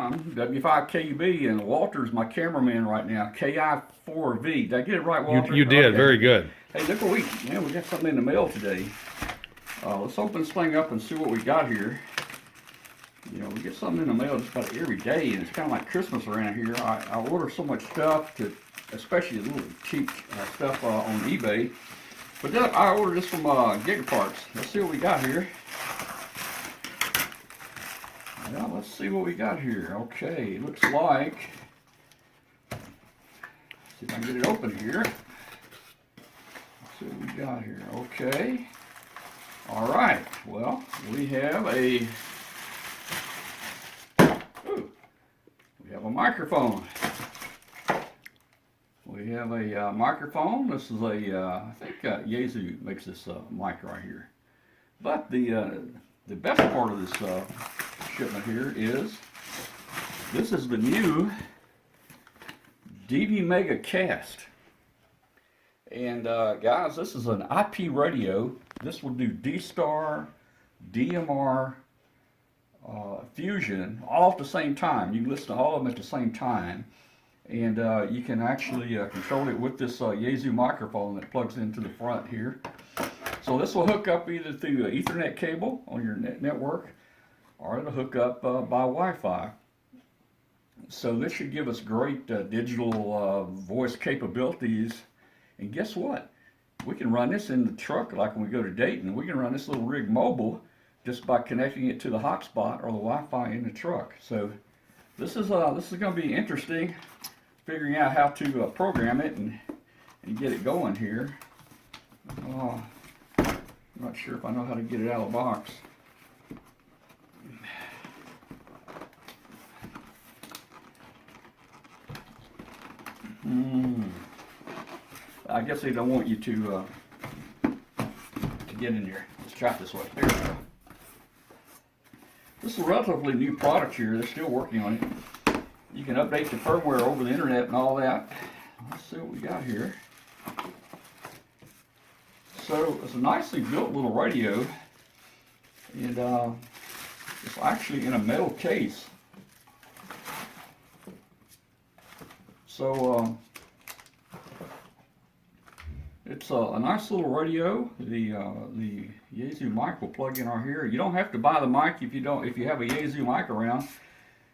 I'm W5KB, and Walter's my cameraman right now. KI4V. Did I get it right, Walter? You did. Okay. Very good. Hey, look what we got something in the mail today. Let's open this thing up and see what we got here. You know, we get something in the mail just about every day, and it's kind of like Christmas around here. I order so much stuff, especially the little cheap stuff on eBay. But then I ordered this from Gigaparts. Let's see what we got here. Well, let's see what we got here. Okay, it looks like. See if I can get it open here. Let's see what we got here. Okay. All right. Well, we have a microphone. We have a microphone. This is I think Yaesu makes this mic right here. But the best part of this shipment here is this is the new dvmega cast. And guys, this is an IPradio. This will do D-Star, DMR, Fusion all at the same time. You can listen to all of them at the same time, and you can actually control it with this Yaesu microphone that plugs into the front here. So this will hook up either through an Ethernet cable on your network, or it'll hook up by Wi-Fi. So this should give us great digital voice capabilities. And guess what? We can run this in the truck like when we go to Dayton. We can run this little rig mobile just by connecting it to the hotspot or the Wi-Fi in the truck. So this is going to be interesting, figuring out how to program it and get it going here. I'm not sure if I know how to get it out of the box. I guess they don't want you to get in there. Let's try it this way. There we go. This is a relatively new product here. They're still working on it. You can update the firmware over the internet and all that. Let's see what we got here. So it's a nicely built little radio, and it's actually in a metal case. So it's a nice little radio. The Yaesu mic will plug in right here. You don't have to buy the mic if you have a Yaesu mic around.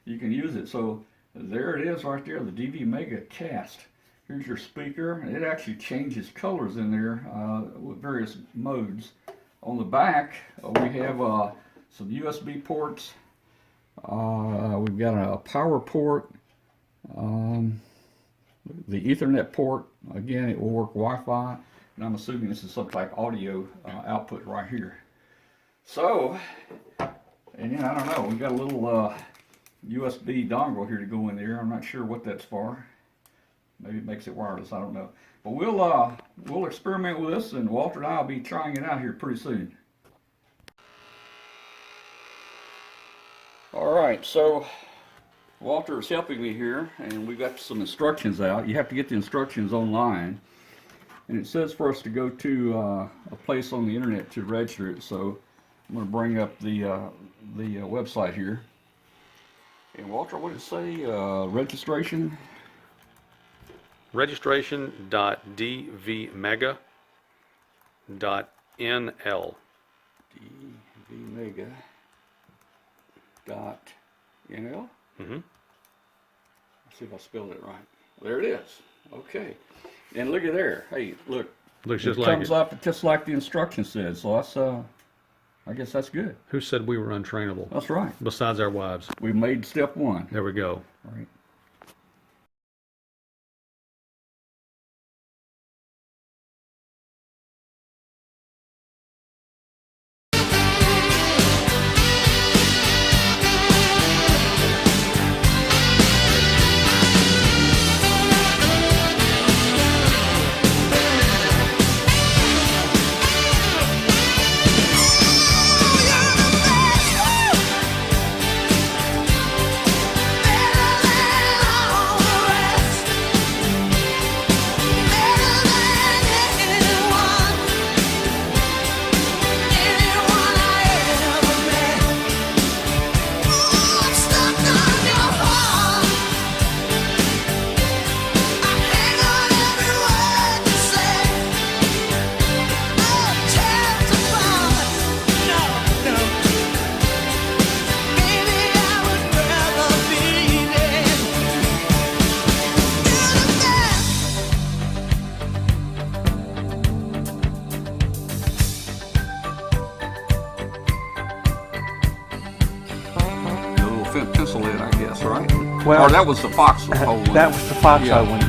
You can use it. So there it is right there, the dvmega cast. Here's your speaker. It actually changes colors in there with various modes. On the back we have some USB ports. We've got a power port. The Ethernet port, again, it will work Wi-Fi, and I'm assuming this is some type of audio output right here. So, and then I don't know, we've got a little USB dongle here to go in there. I'm not sure what that's for. Maybe it makes it wireless, I don't know. But we'll experiment with this, and Walter and I will be trying it out here pretty soon. All right, so Walter is helping me here, and we got some instructions out. You have to get the instructions online, and it says for us to go to a place on the internet to register it. So I'm going to bring up the website here. And Walter, what did it say? Registration? Registration.dvmega.nl. dvmega.nl? Let's see if I spelled it right. There it is. Okay. And look at there. Hey, look. Looks just it like comes it. up just like the instructions said. So that's I guess that's good. Who said we were untrainable? That's right. Besides our wives. We made step one. There we go. All right. pencil in, I guess, right? Well, or that was the foxhole one. that was the foxhole Yeah. one.